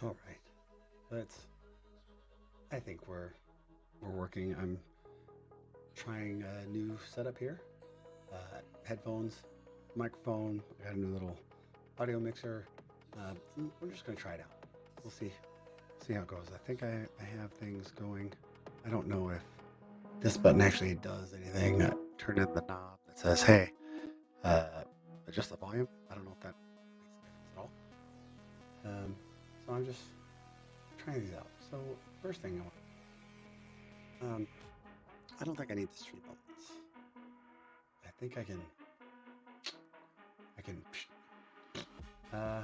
All right. Let's. I think we're working. I'm trying a new setup here. Headphones, microphone. I got a new little audio mixer. We're just gonna try it out. We'll see how it goes. I think I have things going. I don't know if this button actually does anything. Turn in the knob that says, "Hey, uh, adjust the volume." I don't know if that makes a difference at all. So I'm just trying these out. So first thing um, I don't think I need the stream elements. I think I can. Uh,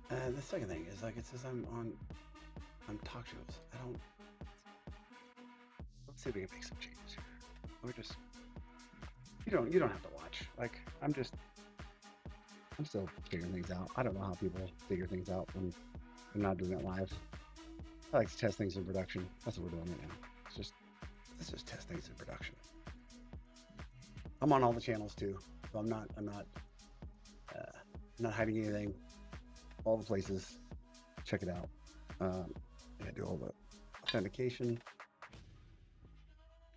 the second thing is like it says I'm talk shows. I don't. Let's see if we can make some changes here. Let me just. You don't have to watch. Like I'm still figuring things out. I don't know how people figure things out when they're not doing it live. I like to test things in production. That's what we're doing right now. It's just let's just test things in production. I'm on all the channels too, so I'm not hiding anything. All the places, check it out. I do all the authentication.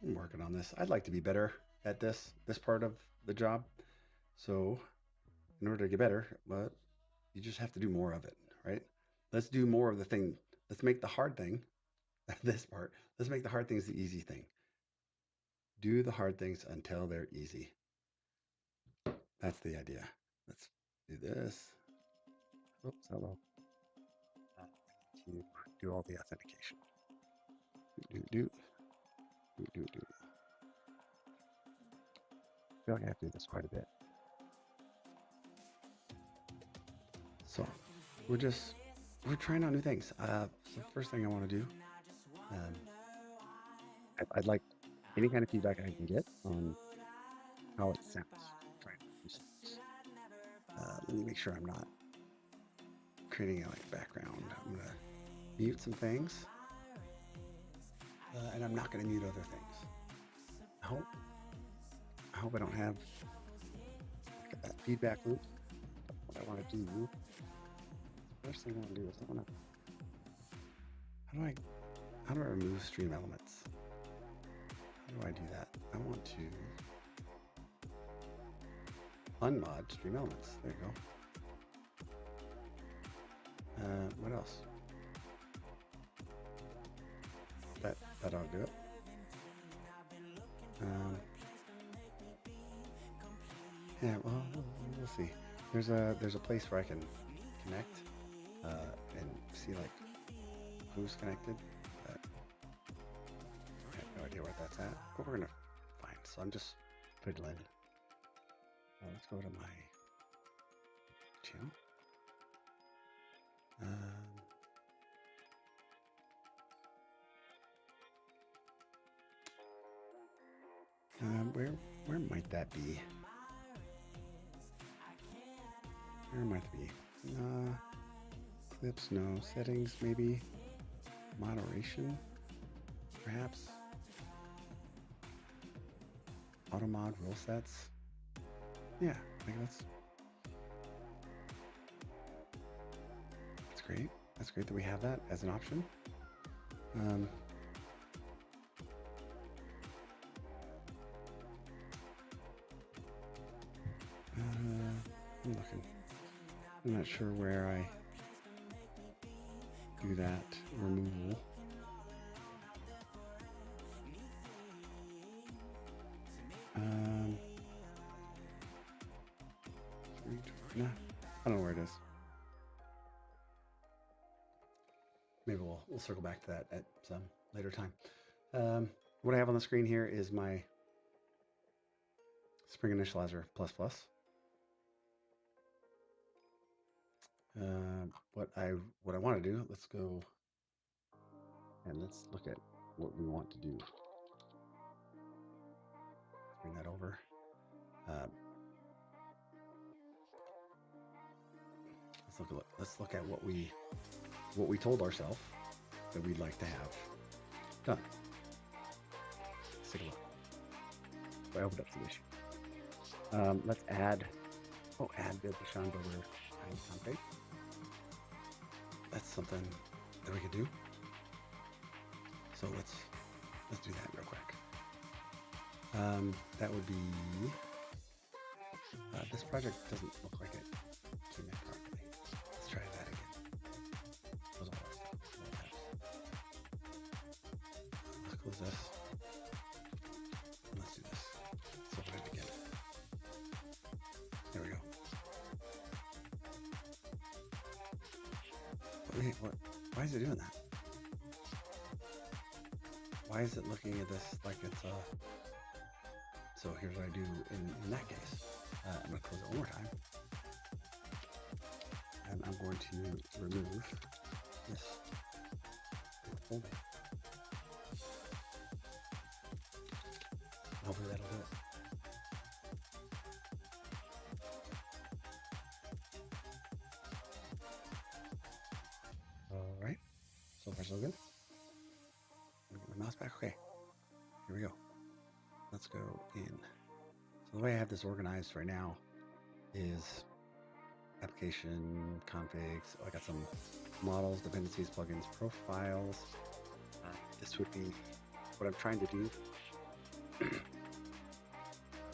I'm working on this. I'd like to be better at this part of the job. So in order to get better, but you just have to do more of it, right? Let's do more of the thing. Let's make the hard thing, this part. Let's make the hard things the easy thing. Do the hard things until they're easy. That's the idea. Let's do this. Oops, hello. To do all the authentication. Do. I feel like I have to do this quite a bit. So we're trying out new things. So first thing I want to do, um, I'd like any kind of feedback I can get on how it sounds. Trying to do sounds. Let me make sure I'm not creating a like background. I'm gonna mute some things, and I'm not gonna mute other things. I hope I hope I don't have like that feedback loop. What I want to do, first thing I want to do is I want to how do I how do I remove stream elements? How do I do that? I want to unmod stream elements. There you go. What else? That ought to do it. Yeah, well, we'll see. There's a place where I can connect and see like who's connected. But I have no idea where that's at. But we're gonna find. So I'm just fiddling. Let's go to my channel. Where might that be? Where might it be? Clips, no. Settings, maybe. Moderation, perhaps. Auto mod rule sets. Yeah, like that's great. That's great that we have that as an option. I'm looking. I'm not sure where I do that removal. Nah, I don't know where it is. Maybe we'll circle back to that at some later time. What I have on the screen here is my Spring Initializr plus plus. What I want to do, let's go and let's look at what we want to do. Bring that over. Let's look at what we told ourselves that we'd like to have done. Let's take a look. So I opened up the issue. Let's add. Add the Sean Builder template. that's something that we could do. So let's do that real quick. That would be, this project doesn't look like it came in properly. Let's try that again. Close all this. Let's close this. Let's do this. Let's open it again. There we go. Wait, what? Why is it doing that? Why is it looking at this like it's so here's what I do in that case. I'm going to close it one more time. And I'm going to remove this folder. Hopefully that'll do it. All right. So far, so good. Get my mouse back. Okay. Here we go. Let's go in. So the way I have this organized right now is application configs. I got some models, dependencies, plugins, profiles. This would be what I'm trying to do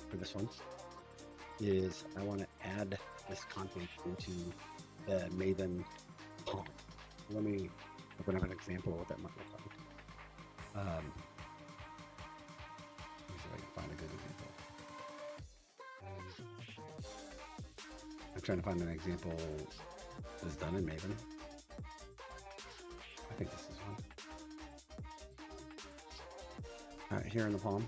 for this one is I want to add this config into the Maven pump. Let me open up an example of what that might look like. Let me see if I can find a good example. I'm trying to find an example that is done in Maven. I think this is one. Here in the Palm.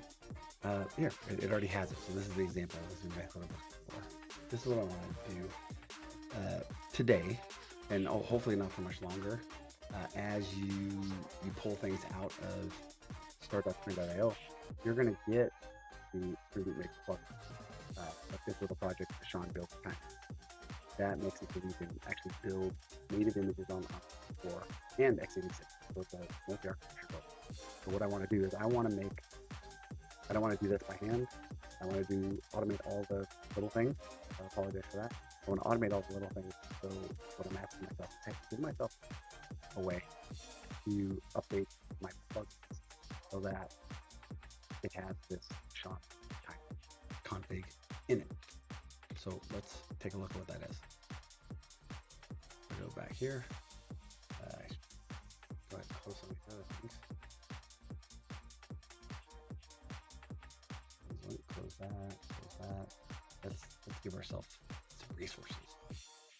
Here, it already has it. So this is the example. This is exactly what I'm looking for. This is what I want to do today, and hopefully not for much longer. As you pull things out of startup.io, you're going to get the Freeboot Maker plugin, like this little project that Sean built. That makes it so you can actually build native images on Opera 4 and x86. So it's a multi-architecture build. So what I want to do is I don't want to do this by hand. I want to automate all the little things. I apologize for that. I want to automate all the little things. So what I'm asking myself is, hey, give myself a way to update my plugins so that it has this Sean type config in it. So let's take a look at what that is. I'll go back here. Go ahead and close some of these other things. Close that. Let's give ourselves some resources.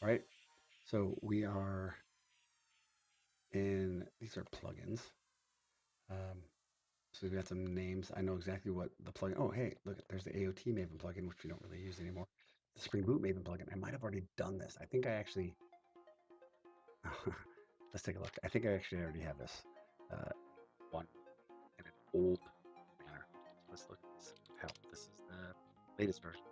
All right. So we are in, these are plugins. So we've got some names. I know exactly what the plugin. Oh, hey, look, there's the AOT Maven plugin, which we don't really use anymore. The Spring Boot Maven plugin. I might have already done this. I think I actually. Let's take a look. I think I actually already have this one in an old manner. Let's look at this. Hell, this is the latest version.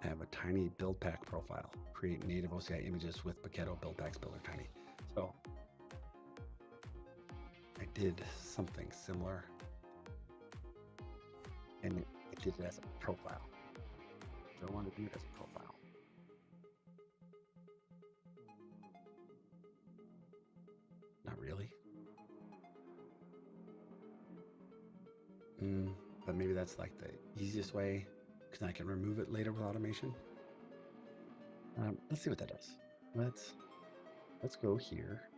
I have a tiny build pack profile. Create native OCI images with Paketo build packs builder tiny. So I did something similar, and it did it as a profile. So I want to do it as a profile. Not really. But maybe that's like the easiest way, because I can remove it later with automation. Let's see what that does. Let's go here.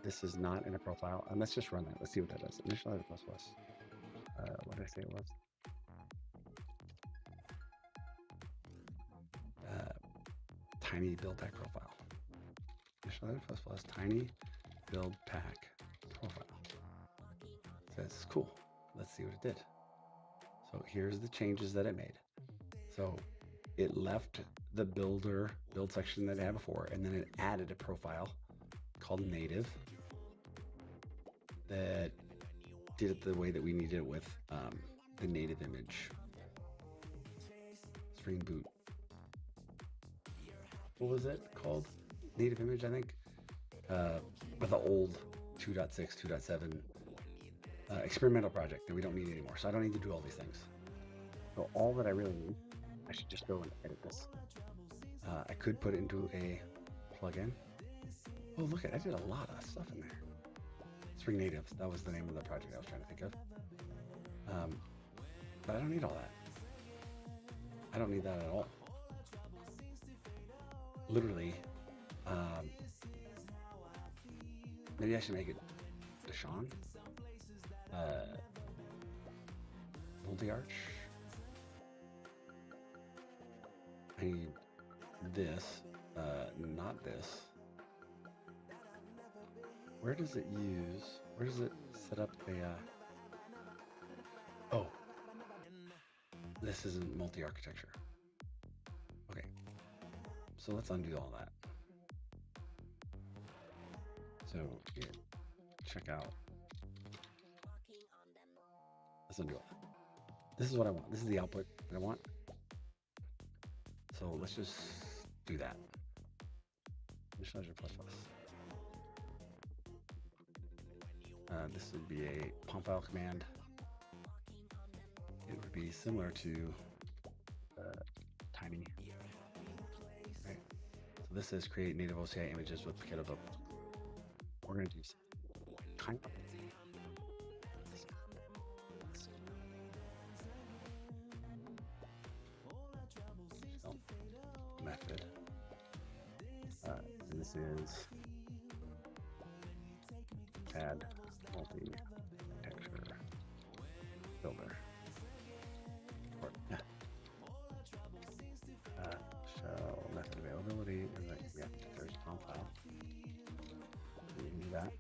This is not in a profile, and let's just run that. Let's see what that does. Initializr plus plus. What did I say it was? Tiny build pack profile. Initializr plus plus tiny build pack profile. It says cool. Let's see what it did. So here's the changes that it made. So it left the build section that it had before, and then it added a profile called native that did it the way that we needed it with the native image. Spring Boot. What was it called? Native image, I think. But the old 2.6, 2.7 experimental project that we don't need anymore. So I don't need to do all these things. So all that I really need, I should just go and edit this. I could put it into a plugin. Oh, look at, I did a lot of stuff in there. Spring Native, that was the name of the project I was trying to think of. But I don't need all that. I don't need that at all. Literally, maybe I should make it Deshaun. Multi-arch. I need this, not this. Where does it set up the, oh, this isn't multi-architecture. Okay, so let's undo all that. So here, check out. Let's undo all that. This is what I want. This is the output that I want. So let's just do that. Initializer plus plus. This would be a POM file command. It would be similar to Tiny. Right. So this says create native OCI images with Paketo build. We're going to do kind of method. And this is add multi-texture builder. Or, yeah. Shell method availability, and then yeah, there's POM file. So you can do that.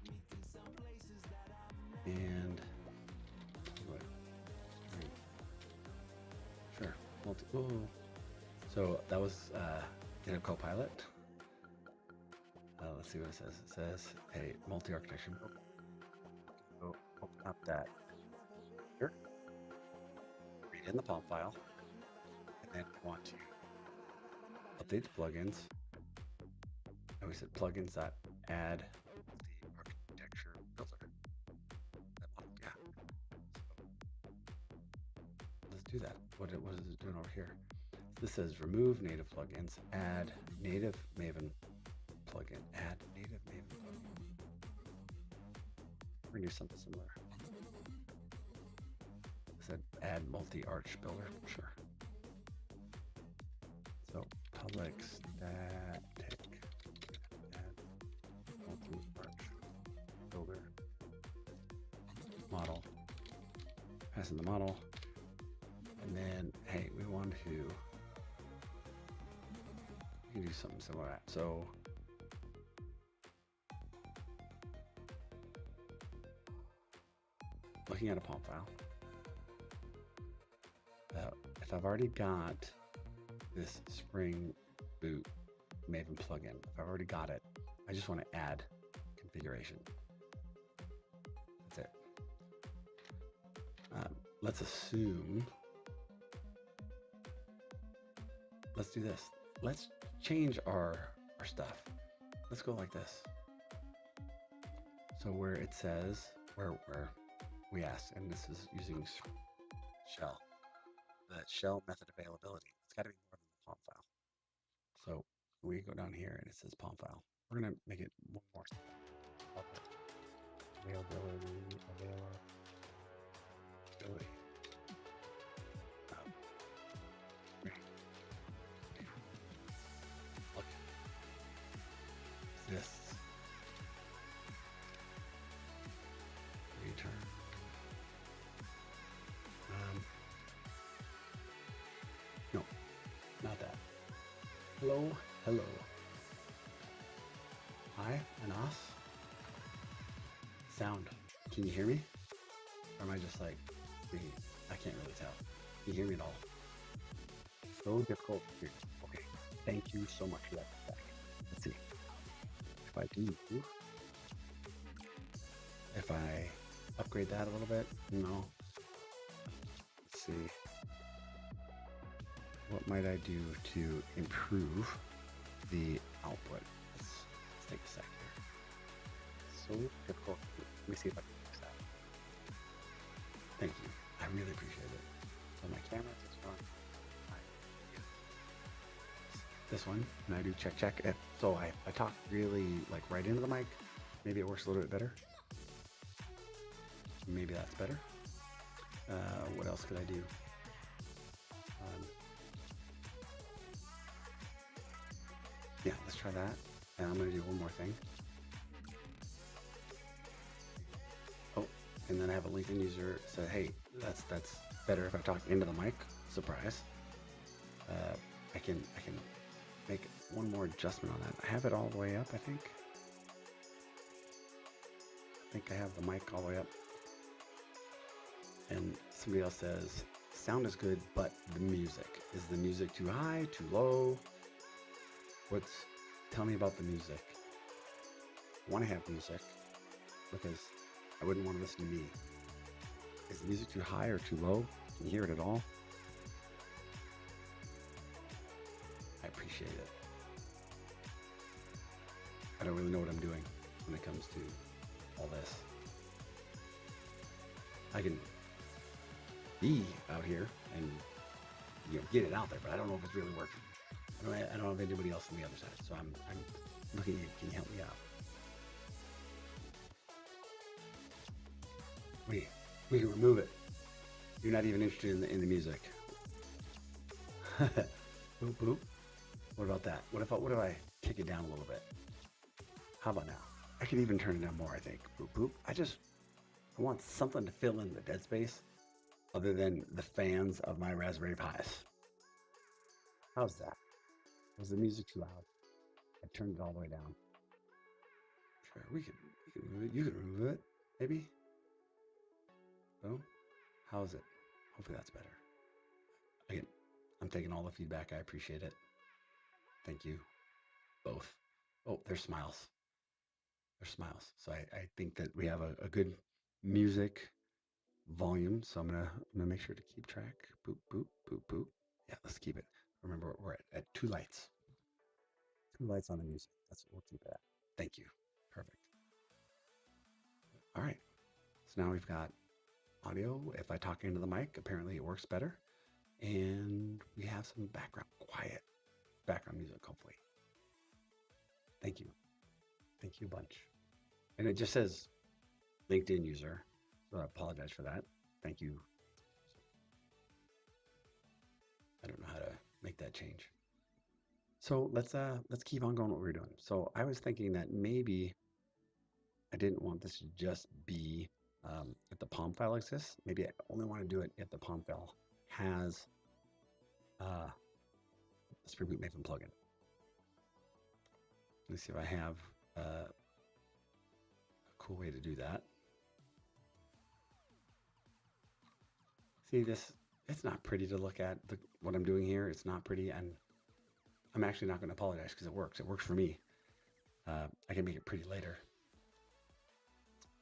And what? Sure. So that was GitHub Copilot. Let's see what it says. It says, hey, multi-architecture. So open up that here. Read in the POM file. And then we want to update the plugins. And we said plugins.add the architecture builder. Yeah. So let's do that. What is it doing over here? This says remove native plugins, add native Maven plugin, add native Maven plugin. We're gonna do something similar. It said add multi-arch builder, sure. So public static add multi-arch builder model. Pass in the model, and then hey, we want to. We can do something similar to that. So looking at a POM file, if I've already got this Spring Boot Maven plugin, if I've already got it, I just want to add configuration. That's it. Let's assume, let's do this. Let's change our stuff. Let's go like this. So where it says, where we asked, and this is using shell, the shell method availability. It's got to be more than the POM file. So we go down here and it says POM file. We're going to make it one more. Availability. This return. No, not that. Hello. Hi, Anas. Sound. Can you hear me? Or am I just like, I can't really tell. Can you hear me at all? So difficult to hear. Okay. Thank you so much for that feedback. Let's see. If I do, if I upgrade that a little bit, no. Let's see. What might I do to improve the output? Let's take a sec here. So difficult. Let me see if I can fix that. Thank you. I really appreciate it. So my camera is on. this one, and I do check. So I talk really like right into the mic. Maybe it works a little bit better. Maybe that's better. What else could I do? Yeah, let's try that. And I'm gonna do one more thing. Oh, and then I have a LinkedIn user say, hey, that's better if I talk into the mic. Surprise. I can make one more adjustment on that. I have it all the way up, I think. I have the mic all the way up. And somebody else says, sound is good, but the music. Is the music too high, too low? Tell me about the music. I want to have music because I wouldn't want to listen to me. Is the music too high or too low? Can you hear it at all? I appreciate it. I don't really know what I'm doing when it comes to all this. I can be out here and get it out there, but I don't know if it's really working. I don't have anybody else on the other side, so I'm looking at you. Can you help me out? We can remove it. You're not even interested in the music. Boop boop. What about that? What if I kick it down a little bit? How about now? I could even turn it down more, I think. Boop boop. I want something to fill in the dead space other than the fans of my Raspberry Pis. How's that? Was the music too loud? I turned it all the way down. Sure, we can remove it. You can remove it, maybe. So, how's it? Hopefully that's better. Again, I'm taking all the feedback. I appreciate it. Thank you, both. Oh, there's smiles. There's smiles. So I think that we have a good music volume. So I'm gonna make sure to keep track. Boop boop boop boop. Yeah, let's keep it. Remember, we're at 2 lights. 2 lights on the music. That's what we'll keep it at. Thank you. Perfect. All right. So now we've got audio. If I talk into the mic, apparently it works better. And we have some quiet background music, hopefully. Thank you. Thank you a bunch. And it just says LinkedIn user. So I apologize for that. Thank you. I don't know how to make that change. So let's keep on going what we're doing. So I was thinking that maybe I didn't want this to just be if the POM file exists. Maybe I only want to do it if the POM file has the Spring Boot Maven plugin. Let's see if I have a cool way to do that. See this? It's not pretty to look at. What I'm doing here, it's not pretty, and I'm actually not going to apologize because it works. It works for me. I can make it pretty later.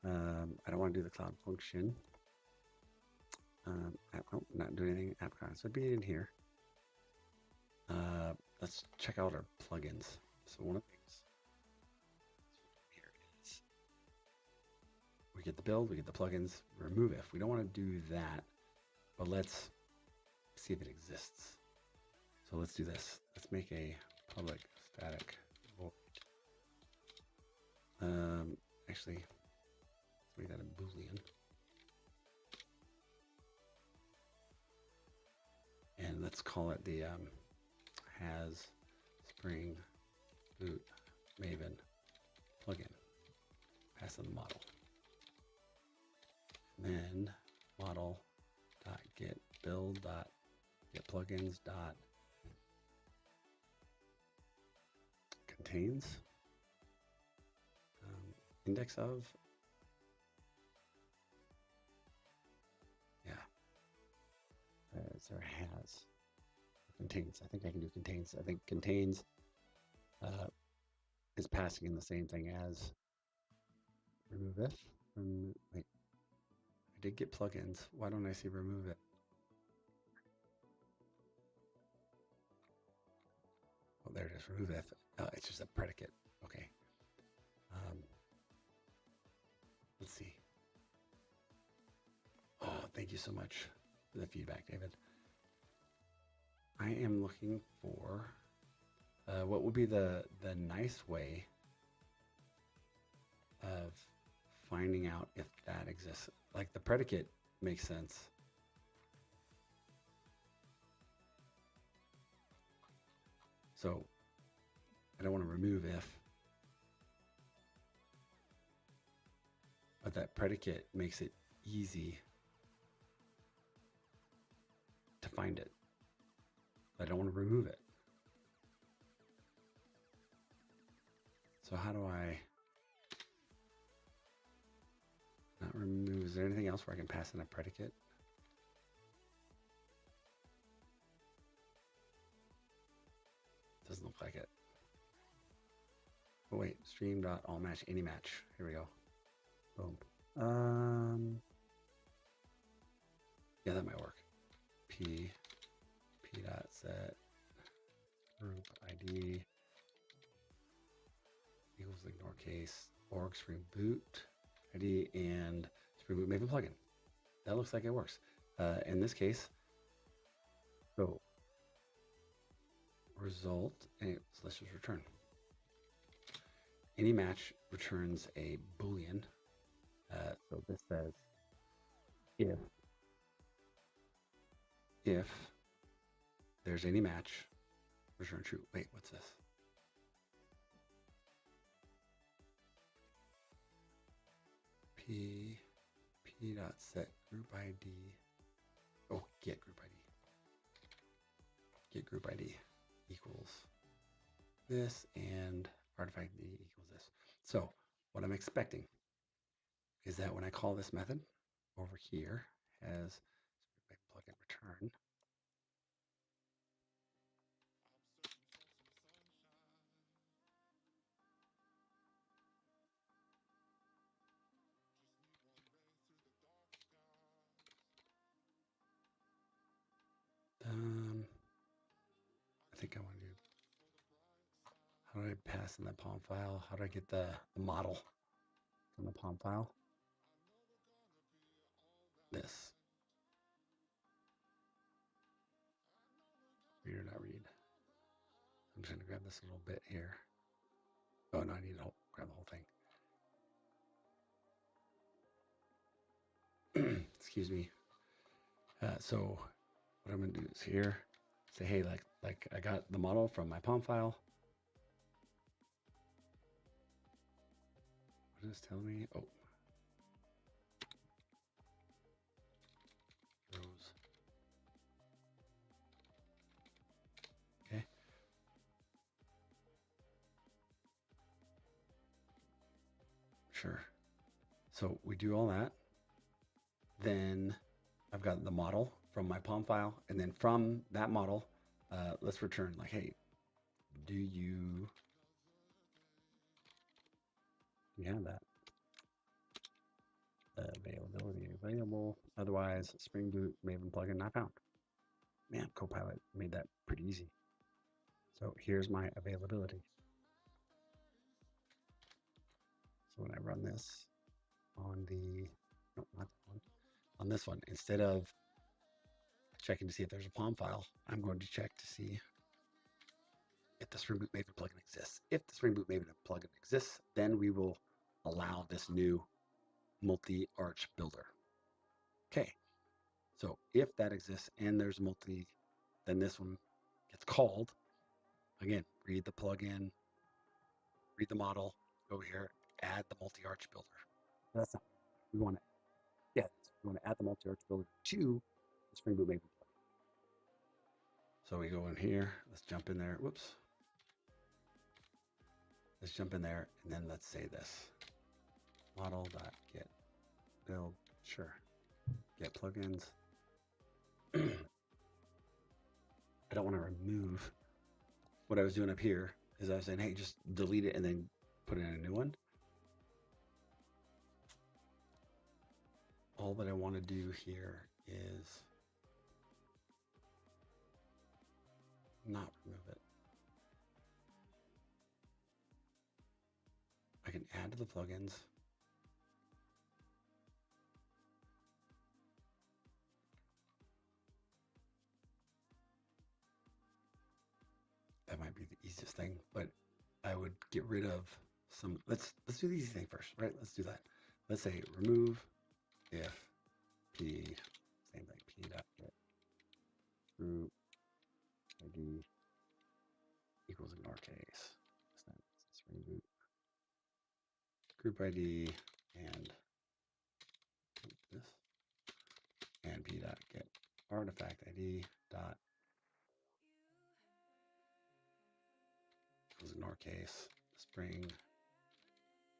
I don't want to do the cloud function. Not doing anything AppCon. So it'd be in here. Let's check out our plugins. So one of the things here is we get the build, we get the plugins, remove if. We don't want to do that, but let's see if it exists. So let's do this. Let's make a public static void. Actually, let's make that a Boolean. And let's call it the has Spring Boot Maven plugin. Pass in the model. And then model.get build.get plugins contains index of there has contains. I think I can do contains. I think contains is passing in the same thing as remove if. Wait, I did get plugins. Why don't I see remove it? Oh, there it is. Remove if. It's just a predicate. Okay. Let's see. Oh, thank you so much for the feedback, David. I am looking for What would be the nice way of finding out if that exists? Like the predicate makes sense. So I don't want to remove if, but that predicate makes it easy to find it. I don't want to remove it. So how do I not remove? Is there anything else where I can pass in a predicate? Doesn't look like it. Oh wait, stream.allMatch any match. Here we go. Boom. Yeah, that might work. P dot set group ID equals ignore case org stream boot ID and stream boot Maven plugin. That looks like it works. In this case, so result, and let's just return. Any match returns a Boolean. So this says if there's any match, return true. Wait, what's this? P dot set group ID. Oh, get group ID. Get group ID equals this and artifact ID equals this. So what I'm expecting is that when I call this method over here as plugin return, I think I want to do, how do I pass in the POM file? How do I get the model from the POM file? This. Read or not read. I'm just going to grab this little bit here. Oh, no, I need to grab the whole thing. Excuse me. So what I'm going to do is here, say, hey, like I got the model from my POM file. What is this telling me? Oh. Rows. Okay. Sure. So we do all that. Then I've got the model from my POM file. And then from that model, let's return like, hey, do you have that? Availability available. Otherwise, Spring Boot Maven plugin not found. Man, Copilot made that pretty easy. So here's my availability. So when I run this on the, no, not that one, on this one, instead of checking to see if there's a POM file, I'm going to check to see if the Spring Boot Maven plugin exists. If the Spring Boot Maven plugin exists, then we will allow this new multi-arch builder. Okay, so if that exists and there's multi, then this one gets called. Again, read the plugin, read the model, go here, add the multi-arch builder. That's not, we want to, yeah, we want to add the multi-arch builder to the Spring Boot Maven plugin. So we go in here, let's jump in there, whoops. Let's jump in there and then let's say this. Model.get build, sure. Get plugins. I don't want to remove. What I was doing up here is I was saying, hey, just delete it and then put in a new one. All that I want to do here is not remove it. I can add to the plugins. That might might be the easiest thing, but I would get rid of some. Let's do the easy thing first, right? Let's do that. Let's say remove if p, same thing, p dot get group id equals ignore case. Let's reboot group id and this and p dot get artifact id dot equals ignore case spring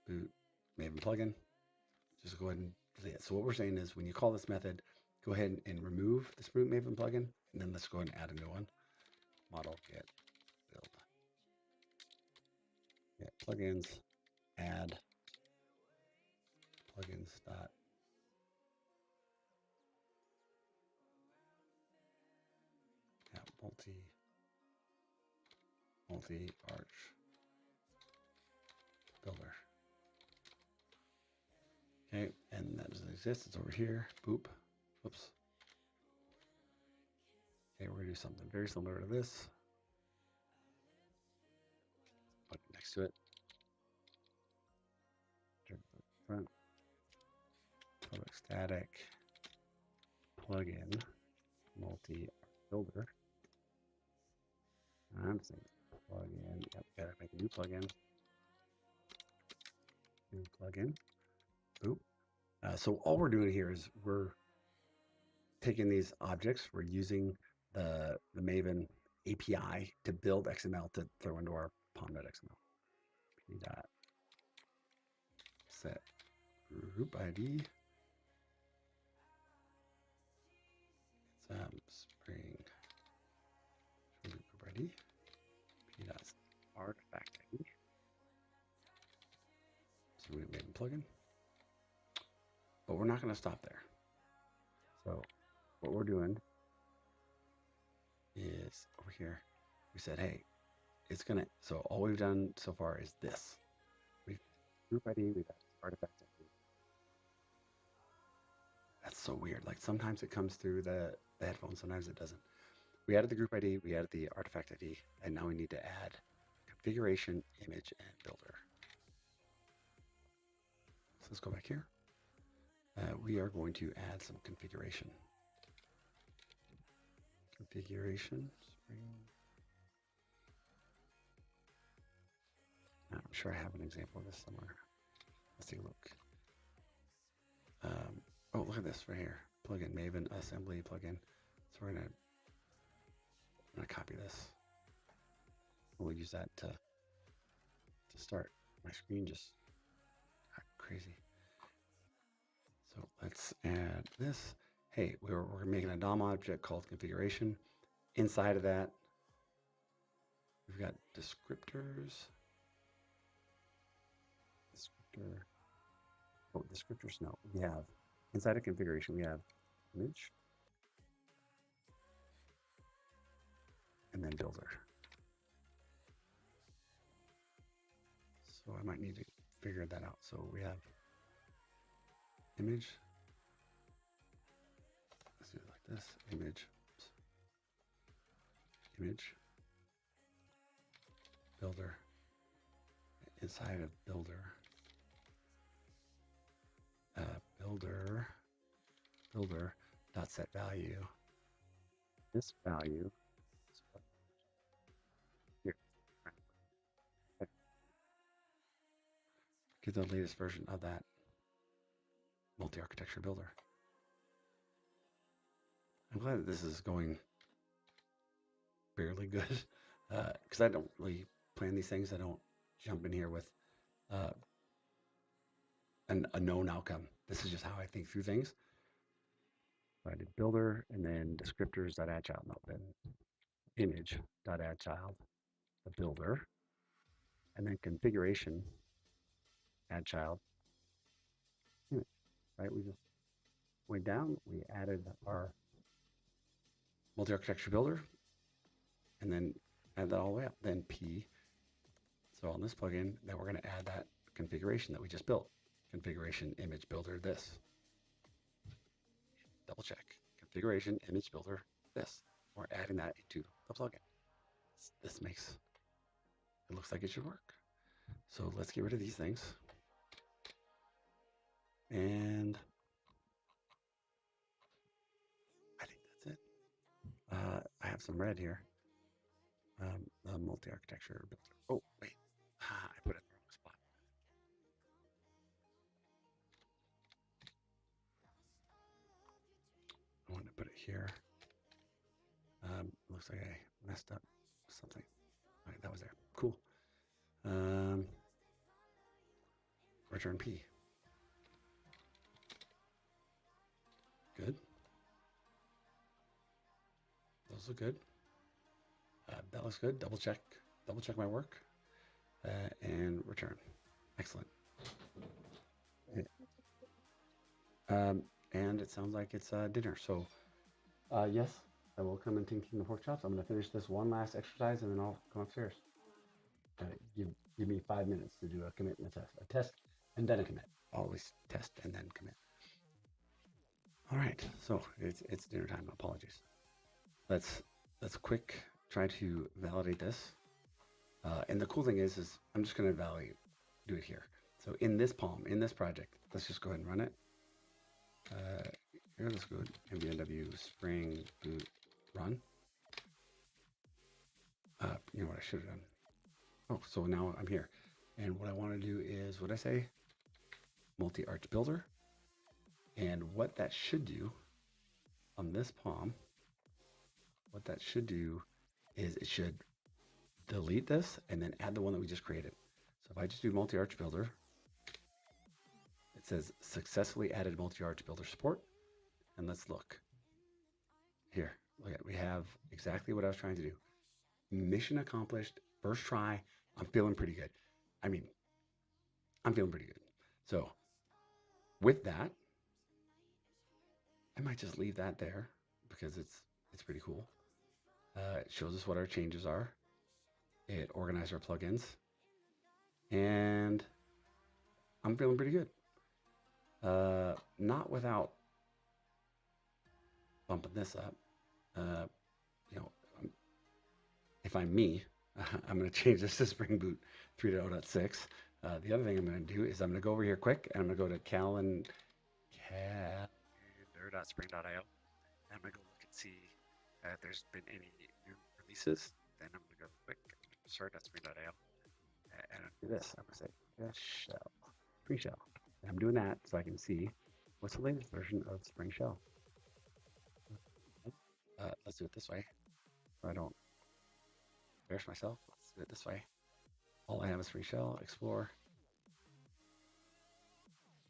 boot Maven plugin. Just go ahead and delete it. So what we're saying is when you call this method, go ahead and remove this root Maven plugin, and then let's go ahead and add a new one. Model get build. Get plugins, add plugins dot multi arch builder. Okay, and that doesn't exist. It's over here. Boop. Whoops. Okay, we're gonna do something very similar to this. Put it next to it. Front. Public static plugin multi builder. I'm saying plugin. Yep, gotta make a new plugin. New plugin. Boop. So all we're doing here is we're taking these objects. We're using the Maven API to build XML to throw into our pom.xml. P dot set group ID. It's spring group ID. P dot artifact ID. So we made a plugin. But we're not going to stop there. So what we're doing is over here, we said, hey, it's going to, so all we've done so far is this. We've group ID, we've got artifact ID. That's so weird. Like sometimes it comes through the headphones, sometimes it doesn't. We added the group ID, we added the artifact ID, and now we need to add configuration, image, and builder. So let's go back here. We are going to add some configuration. Configuration. I'm sure I have an example of this somewhere. Let's take a look. Oh, look at this right here. Plugin Maven assembly plugin. So we're gonna copy this. We'll use that to start. My screen just got crazy. So let's add this. Hey, we're making a DOM object called configuration. Inside of that, we've got descriptors. Descriptors, no. We have, inside of configuration, we have image and then builder. So I might need to figure that out. So we have image. Let's do it like this. Image. Oops. Image. Builder. Inside of builder. Builder dot set value. This value. Here. Get the latest version of that multi-architecture builder. I'm glad that this is going fairly good because I don't really plan these things. I don't jump in here with a known outcome. This is just how I think through things. So I did builder and then descriptors.addChild. No, then image.addChild, the builder, and then configuration add child image. Right? We just went down. We added our multi-architecture builder, and then add that all the way up. Then P. So on this plugin, then we're going to add that configuration that we just built. Configuration image builder this. Double check. Configuration image builder this. We're adding that into the plugin. This makes it looks like it should work. So let's get rid of these things. And I think that's it. I have some red here. Multi-architecture. Oh, wait. I put it in the wrong spot. I wanted to put it here. Looks like I messed up something. All right, that was there. Cool. Return P. Good. Those look good. That looks good. Double check my work, and return. Excellent. And it sounds like it's dinner. So, yes, I will come and tinking the pork chops. I'm going to finish this one last exercise, and then I'll come upstairs. Give me 5 minutes to do a commit and a test, and then a commit. Always test and then commit. All right, so it's dinner time. Apologies. Let's quick try to validate this. And the cool thing is I'm just going to do it here. So in this Palm, in this project, let's just go ahead and run it. Here, let's go mvnw spring boot run. You know what I should have done? Oh, so now I'm here. And what I want to do is, what I say? Multi-arch builder. And what that should do on this Palm, what that should do is it should delete this and then add the one that we just created. So if I just do multi-arch builder, it says successfully added multi-arch builder support. And let's look here. Look at, we have exactly what I was trying to do. Mission accomplished, first try. I'm feeling pretty good. I mean, I'm feeling pretty good. So with that, I might just leave that there because it's pretty cool. It shows us what our changes are. It organized our plugins, and I'm feeling pretty good. Not without bumping this up. You know, if I'm me, I'm going to change this to Spring Boot 3.0.6. The other thing I'm going to do is I'm going to go over here quick, and I'm going to go to calendar.spring.io. I'm going to go look and see if there's been any new releases. Then I'm going to go quick, start.spring.io, and I'll do this. I'm going to say shell, Spring Shell. And I'm doing that so I can see what's the latest version of Spring Shell. Let's do it this way, so I don't embarrass myself. Let's do it this way. All I have is Spring Shell, Explore,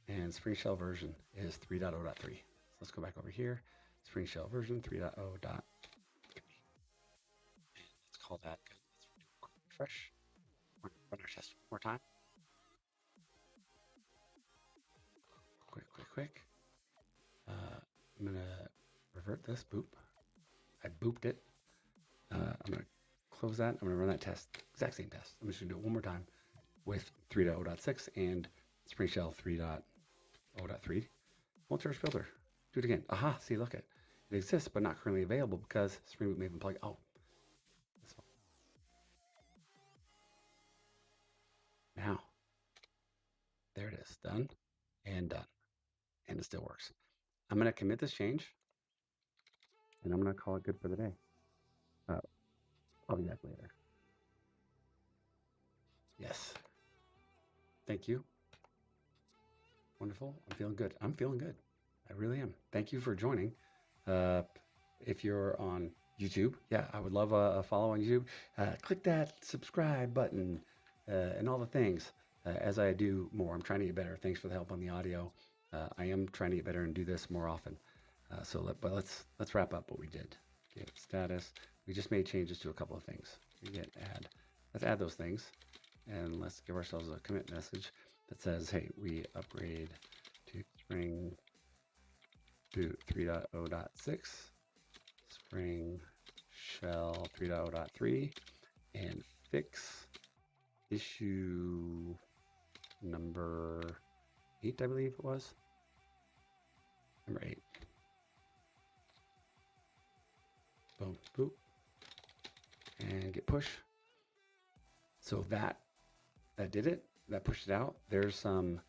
and Spring Shell version is 3.0.3. So let's go back over here. Spring Shell version 3.0.3. Let's call that good. Let's do a quick refresh. We're going to run our test one more time. Quick. I'm going to revert this. Boop. I booped it. I'm going to close that. I'm going to run that test. Exact same test. I'm just going to do it one more time with 3.0.6 and Spring Shell 3.0.3. Multi-arch builder. Do it again. Aha, see, look it. It exists, but not currently available because Spring Boot Maven plug. Oh, this one. Now, there it is. Done and done. And it still works. I'm going to commit this change, and I'm going to call it good for the day. I'll be back later. Yes. Thank you. Wonderful. I'm feeling good. I really am. Thank you for joining. If you're on YouTube, yeah, I would love a follow on YouTube. Click that subscribe button and all the things as I do more. I'm trying to get better. Thanks for the help on the audio. I am trying to get better and do this more often. But let's wrap up what we did. Get status. We just made changes to a couple of things. We get add. Let's add those things, and let's give ourselves a commit message that says, hey, we upgrade to Spring Boot 3.0.6, Spring Shell 3.0.3, and fix issue number 8, I believe it was. Number 8. Boom, boop, and get push. So that did it. That pushed it out. There's some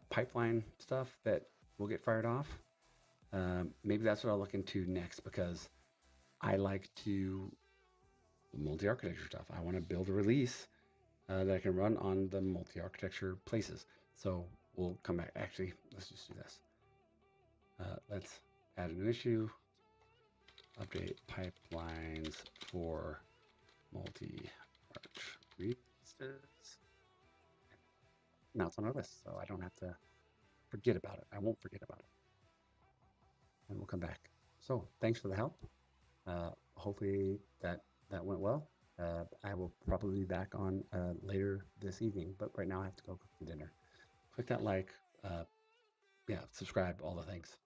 pipeline stuff that will get fired off. Maybe that's what I'll look into next because I like to multi-architecture stuff. I want to build a release that I can run on the multi-architecture places. So we'll come back. Actually, let's just do this. Let's add a new issue. Update pipelines for multi-arch releases. Now it's on our list, so I don't have to forget about it. I won't forget about it. And we'll come back. So thanks for the help. Hopefully that went well. I will probably be back on later this evening, but right now I have to go cook the dinner. Click that like, yeah, subscribe, all the things.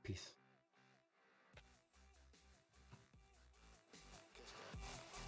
Peace.